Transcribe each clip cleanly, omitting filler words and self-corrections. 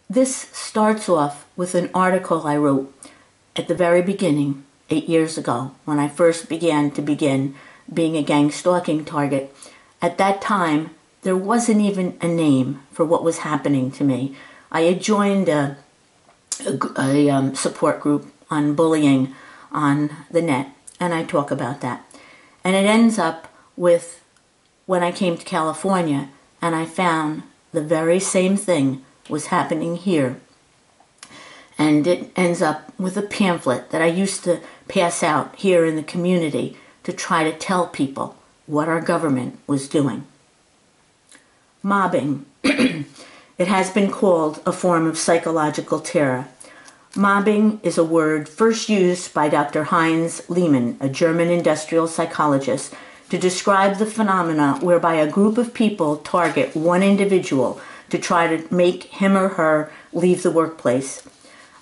This starts off with an article I wrote at the very beginning, 8 years ago, when I first began being a gang stalking target. At that time, there wasn't even a name for what was happening to me. I had joined a support group on bullying on the net, and I talk about that. And it ends up with when I came to California and I found the very same thing was happening here. And it ends up with a pamphlet that I used to pass out here in the community to try to tell people what our government was doing. Mobbing. It has been called a form of psychological terror. Mobbing is a word first used by Dr. Heinz Lehmann, a German industrial psychologist, to describe the phenomena whereby a group of people target one individual to try to make him or her leave the workplace.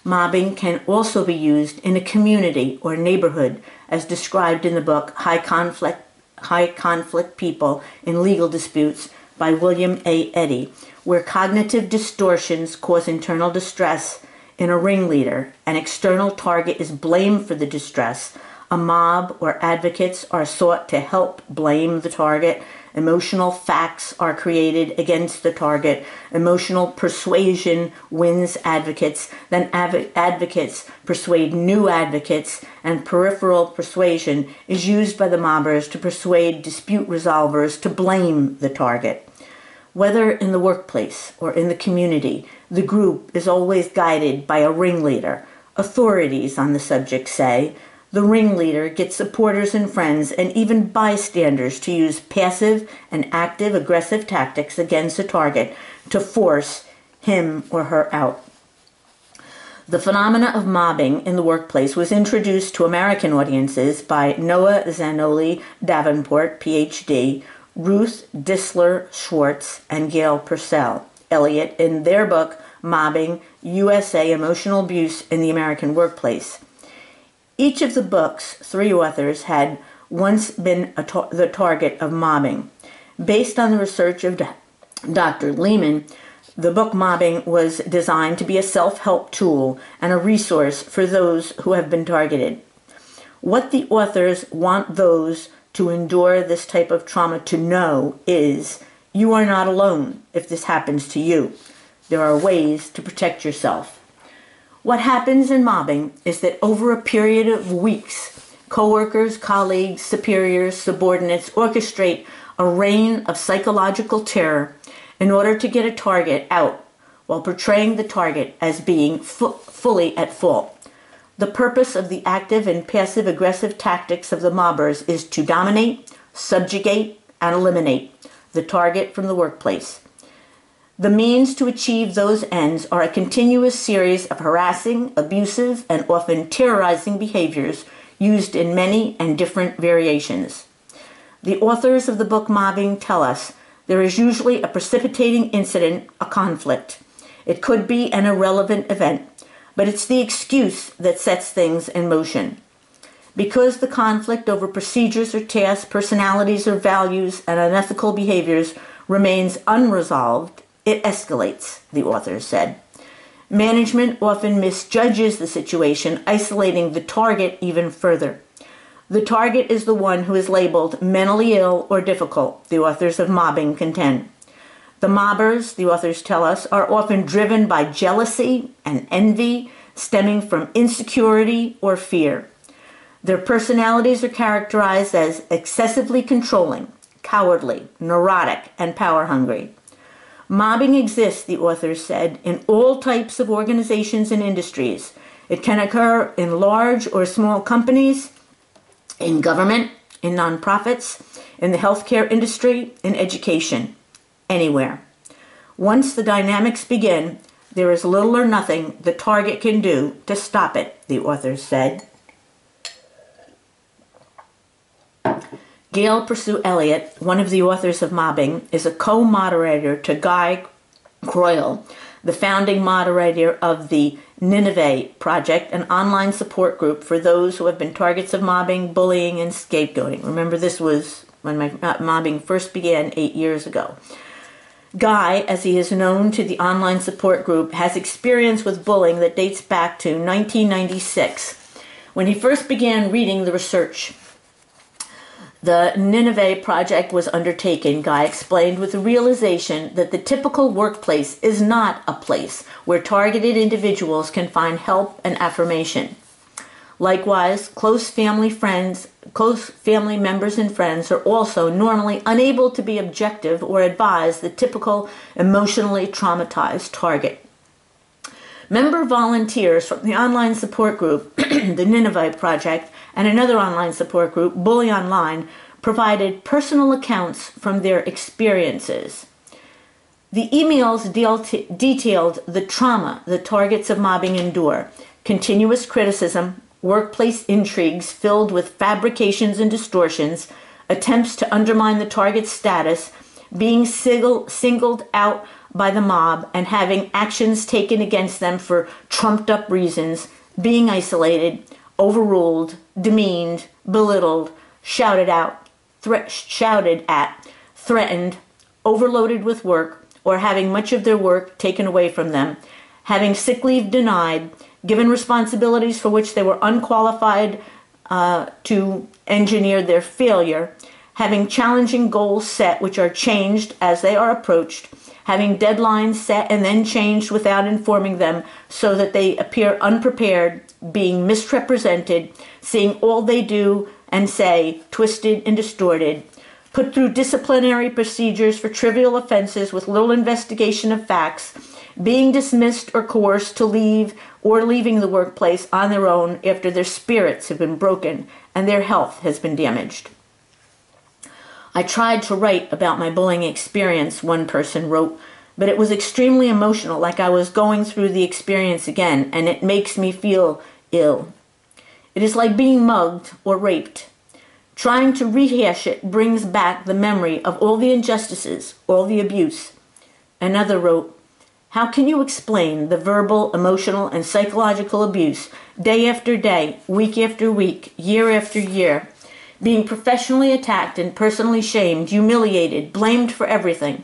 Mobbing can also be used in a community or neighborhood, as described in the book High Conflict People in Legal Disputes by William A. Eddy, where cognitive distortions cause internal distress in a ringleader. An external target is blamed for the distress. A mob or advocates are sought to help blame the target. Emotional facts are created against the target. Emotional persuasion wins advocates. Then advocates persuade new advocates, and peripheral persuasion is used by the mobbers to persuade dispute resolvers to blame the target. Whether in the workplace or in the community, the group is always guided by a ringleader. Authorities on the subject say the ringleader gets supporters and friends and even bystanders to use passive and active aggressive tactics against a target to force him or her out. The phenomena of mobbing in the workplace was introduced to American audiences by Noah Zanoli Davenport, Ph.D., Ruth Disler Schwartz, and Gail Purcell Elliott in their book, Mobbing, USA Emotional Abuse in the American Workplace. Each of the book's three authors had once been the target of mobbing. Based on the research of Dr. Lehman, the book Mobbing was designed to be a self-help tool and a resource for those who have been targeted. What the authors want those to endure this type of trauma to know is you are not alone if this happens to you. There are ways to protect yourself. What happens in mobbing is that over a period of weeks, coworkers, colleagues, superiors, subordinates orchestrate a reign of psychological terror in order to get a target out while portraying the target as being fully at fault. The purpose of the active and passive aggressive tactics of the mobbers is to dominate, subjugate, and eliminate the target from the workplace. The means to achieve those ends are a continuous series of harassing, abusive, and often terrorizing behaviors used in many and different variations. The authors of the book Mobbing tell us there is usually a precipitating incident, a conflict. It could be an irrelevant event, but it's the excuse that sets things in motion. Because the conflict over procedures or tasks, personalities or values, and unethical behaviors remains unresolved, it escalates, the authors said. Management often misjudges the situation, isolating the target even further. The target is the one who is labeled mentally ill or difficult, the authors of Mobbing contend. The mobbers, the authors tell us, are often driven by jealousy and envy stemming from insecurity or fear. Their personalities are characterized as excessively controlling, cowardly, neurotic, and power-hungry. Mobbing exists, the authors said, in all types of organizations and industries. It can occur in large or small companies, in government, in nonprofits, in the healthcare industry, in education, anywhere. Once the dynamics begin, there is little or nothing the target can do to stop it, the authors said. Gail Purcell Elliott, one of the authors of Mobbing, is a co-moderator to Guy Croyle, the founding moderator of the Nineveh Project, an online support group for those who have been targets of mobbing, bullying, and scapegoating. Remember, this was when my mobbing first began 8 years ago. Guy, as he is known to the online support group, has experience with bullying that dates back to 1996, when he first began reading the research the Nineveh Project was undertaken. Guy explained, with the realization that the typical workplace is not a place where targeted individuals can find help and affirmation. Likewise, close family members and friends are also normally unable to be objective or advise the typical emotionally traumatized target. Member volunteers from the online support group, the Nineveh Project, and another online support group, Bully Online, provided personal accounts from their experiences. The emails detailed the trauma the targets of mobbing endure: continuous criticism, workplace intrigues filled with fabrications and distortions, attempts to undermine the target's status, being singled out by the mob and having actions taken against them for trumped-up reasons, being isolated, overruled, demeaned, belittled, shouted at, threatened, overloaded with work, or having much of their work taken away from them, having sick leave denied, given responsibilities for which they were unqualified to engineer their failure, having challenging goals set which are changed as they are approached, having deadlines set and then changed without informing them so that they appear unprepared, being misrepresented, seeing all they do and say twisted and distorted, put through disciplinary procedures for trivial offenses with little investigation of facts, being dismissed or coerced to leave or leaving the workplace on their own after their spirits have been broken and their health has been damaged. I tried to write about my bullying experience, one person wrote, but it was extremely emotional, like I was going through the experience again, and it makes me feel ill. It is like being mugged or raped. Trying to rehash it brings back the memory of all the injustices, all the abuse. Another wrote, "How can you explain the verbal, emotional, and psychological abuse day after day, week after week, year after year? Being professionally attacked and personally shamed, humiliated, blamed for everything."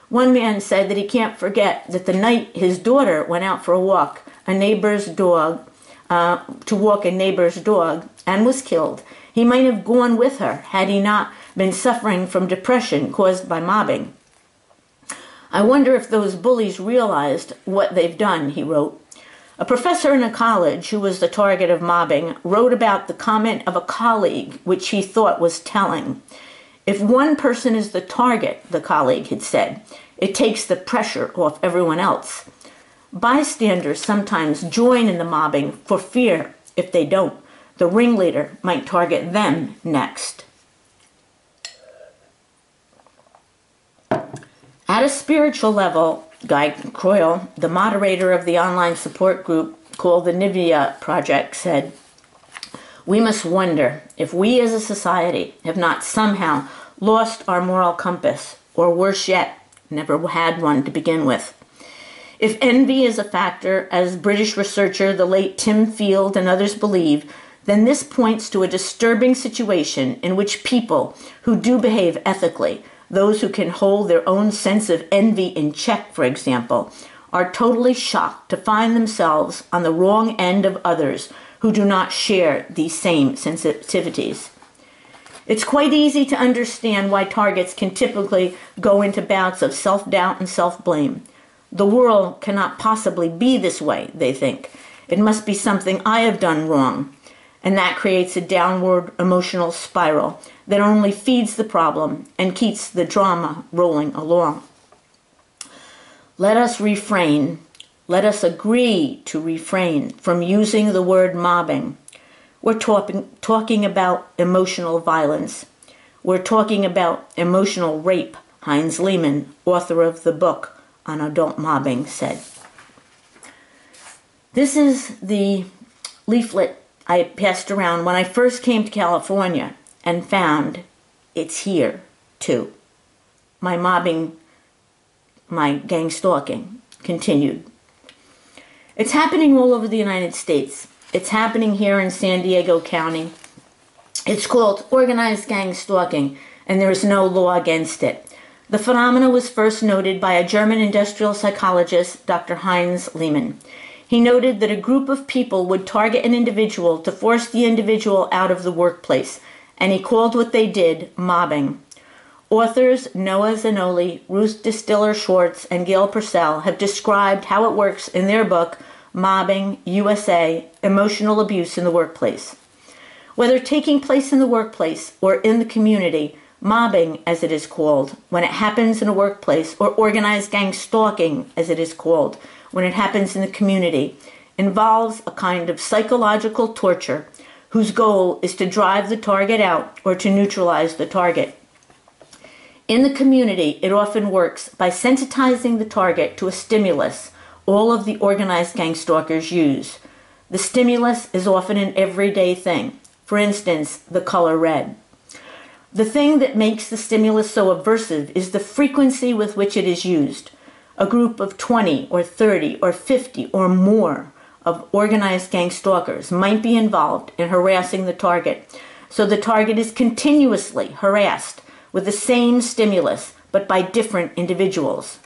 One man said that he can't forget that the night his daughter went out for a walk, to walk a neighbor's dog, and was killed, he might have gone with her had he not been suffering from depression caused by mobbing. "I wonder if those bullies realized what they've done," he wrote. A professor in a college who was the target of mobbing wrote about the comment of a colleague which he thought was telling. "If one person is the target," the colleague had said, "it takes the pressure off everyone else." Bystanders sometimes join in the mobbing for fear, if they don't, the ringleader might target them next. At a spiritual level, Guy Croyle, the moderator of the online support group called the Nineveh Project, said, "We must wonder if we as a society have not somehow lost our moral compass, or worse yet, never had one to begin with. If envy is a factor, as British researcher the late Tim Field and others believe, then this points to a disturbing situation in which people who do behave ethically, those who can hold their own sense of envy in check, for example, are totally shocked to find themselves on the wrong end of others who do not share these same sensitivities. It's quite easy to understand why targets can typically go into bouts of self-doubt and self-blame. The world cannot possibly be this way, they think. It must be something I have done wrong. And that creates a downward emotional spiral that only feeds the problem and keeps the drama rolling along. Let us refrain. Let us agree to refrain from using the word mobbing. We're talking about emotional violence. We're talking about emotional rape, Heinz Lehmann, author of the book on adult mobbing, said. This is the leaflet I passed around when I first came to California and found it's here, too. My mobbing, my gang stalking continued. It's happening all over the United States. It's happening here in San Diego County. It's called organized gang stalking, and there is no law against it. The phenomena was first noted by a German industrial psychologist, Dr. Heinz Lehmann. He noted that a group of people would target an individual to force the individual out of the workplace, and he called what they did mobbing. Authors Noah Zanoli, Ruth Distiller Schwartz, and Gail Purcell have described how it works in their book, Mobbing, USA, Emotional Abuse in the Workplace. Whether taking place in the workplace or in the community, mobbing, as it is called, when it happens in a workplace, or organized gang stalking, as it is called, when it happens in the community, involves a kind of psychological torture whose goal is to drive the target out or to neutralize the target. In the community, it often works by sensitizing the target to a stimulus all of the organized gang stalkers use. The stimulus is often an everyday thing. For instance, the color red. The thing that makes the stimulus so aversive is the frequency with which it is used. A group of 20 or 30 or 50 or more of organized gang stalkers might be involved in harassing the target, so the target is continuously harassed with the same stimulus, but by different individuals.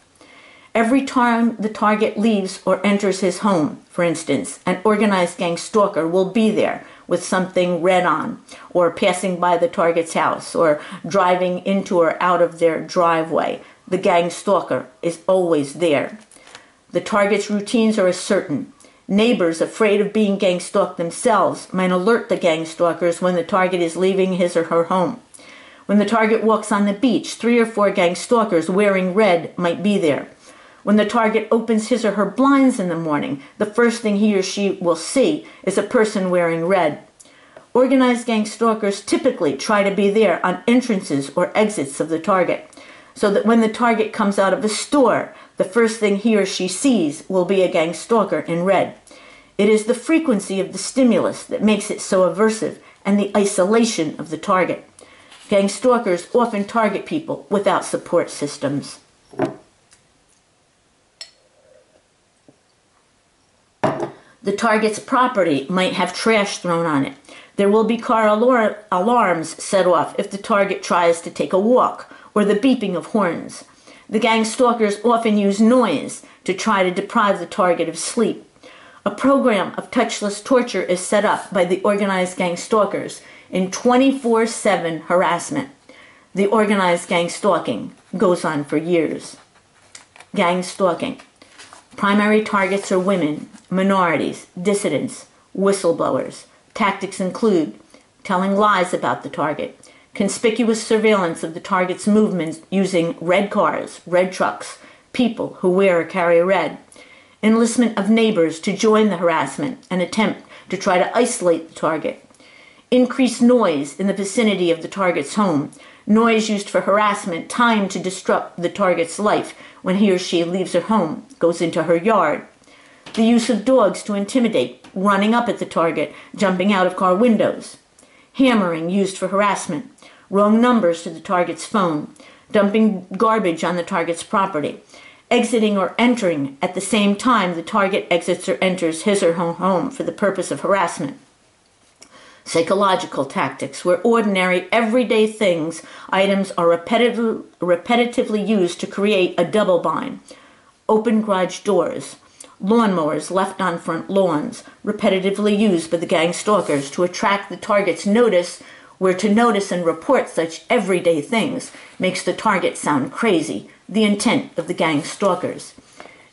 Every time the target leaves or enters his home, for instance, an organized gang stalker will be there with something red on, or passing by the target's house, or driving into or out of their driveway. The gang stalker is always there. The target's routines are certain. Neighbors afraid of being gang stalked themselves might alert the gang stalkers when the target is leaving his or her home. When the target walks on the beach, 3 or 4 gang stalkers wearing red might be there. When the target opens his or her blinds in the morning, the first thing he or she will see is a person wearing red. Organized gang stalkers typically try to be there on entrances or exits of the target, so that when the target comes out of a store, the first thing he or she sees will be a gang stalker in red. It is the frequency of the stimulus that makes it so aversive, and the isolation of the target. Gang stalkers often target people without support systems. The target's property might have trash thrown on it. There will be car alarms set off if the target tries to take a walk, or the beeping of horns. The gang stalkers often use noise to try to deprive the target of sleep. A program of touchless torture is set up by the organized gang stalkers in 24/7 harassment. The organized gang stalking goes on for years. Gang stalking. Primary targets are women, minorities, dissidents, whistleblowers. Tactics include telling lies about the target, conspicuous surveillance of the target's movements using red cars, red trucks, people who wear or carry red, enlistment of neighbors to join the harassment and attempt to try to isolate the target, increased noise in the vicinity of the target's home, noise used for harassment timed to disrupt the target's life when he or she leaves her home, goes into her yard, the use of dogs to intimidate, running up at the target, jumping out of car windows, hammering used for harassment, wrong numbers to the target's phone, dumping garbage on the target's property, exiting or entering at the same time the target exits or enters his or her home for the purpose of harassment. Psychological tactics, where ordinary, everyday items are repetitively used to create a double bind. Open garage doors, lawnmowers left on front lawns, repetitively used by the gang stalkers to attract the target's notice, where to notice and report such everyday things makes the target sound crazy, the intent of the gang stalkers.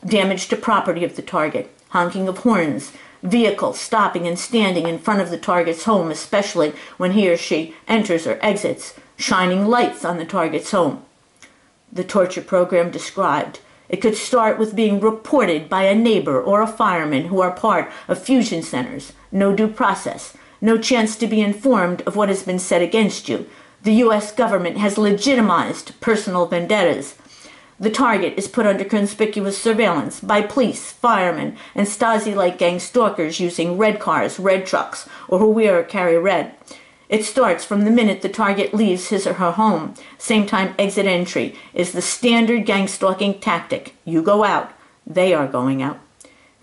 Damage to property of the target, honking of horns, vehicles stopping and standing in front of the target's home, especially when he or she enters or exits, shining lights on the target's home. The torture program described. It could start with being reported by a neighbor or a fireman who are part of fusion centers. No due process. No chance to be informed of what has been said against you. The U.S. government has legitimized personal vendettas. The target is put under conspicuous surveillance by police, firemen, and Stasi-like gang stalkers using red cars, red trucks, or who wear or carry red. It starts from the minute the target leaves his or her home. Same time exit entry is the standard gang stalking tactic. You go out, they are going out.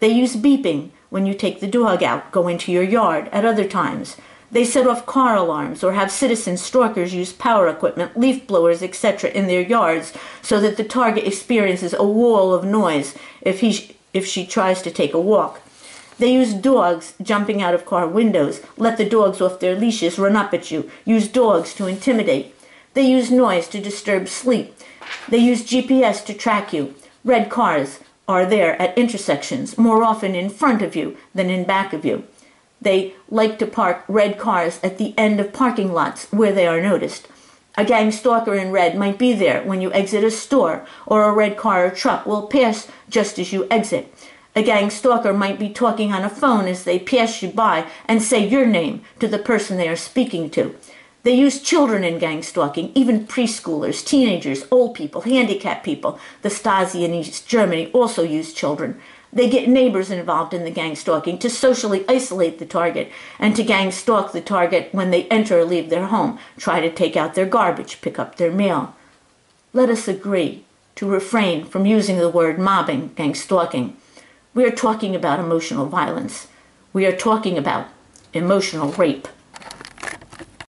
They use beeping when you take the dog out, go into your yard. At other times, They set off car alarms or have citizen stalkers use power equipment, leaf blowers, etc. in their yards so that the target experiences a wall of noise if she tries to take a walk. They use dogs jumping out of car windows, let the dogs off their leashes, run up at you, use dogs to intimidate. They use noise to disturb sleep. They use GPS to track you. Red cars are there at intersections, more often in front of you than in back of you. They like to park red cars at the end of parking lots where they are noticed. A gang stalker in red might be there when you exit a store, or a red car or truck will pass just as you exit. A gang stalker might be talking on a phone as they pass you by and say your name to the person they are speaking to. They use children in gang stalking, even preschoolers, teenagers, old people, handicapped people. The Stasi in East Germany also used children. They get neighbors involved in the gang stalking to socially isolate the target and to gang stalk the target when they enter or leave their home, try to take out their garbage, pick up their mail. Let us agree to refrain from using the word mobbing, gang stalking. We are talking about emotional violence. We are talking about emotional rape.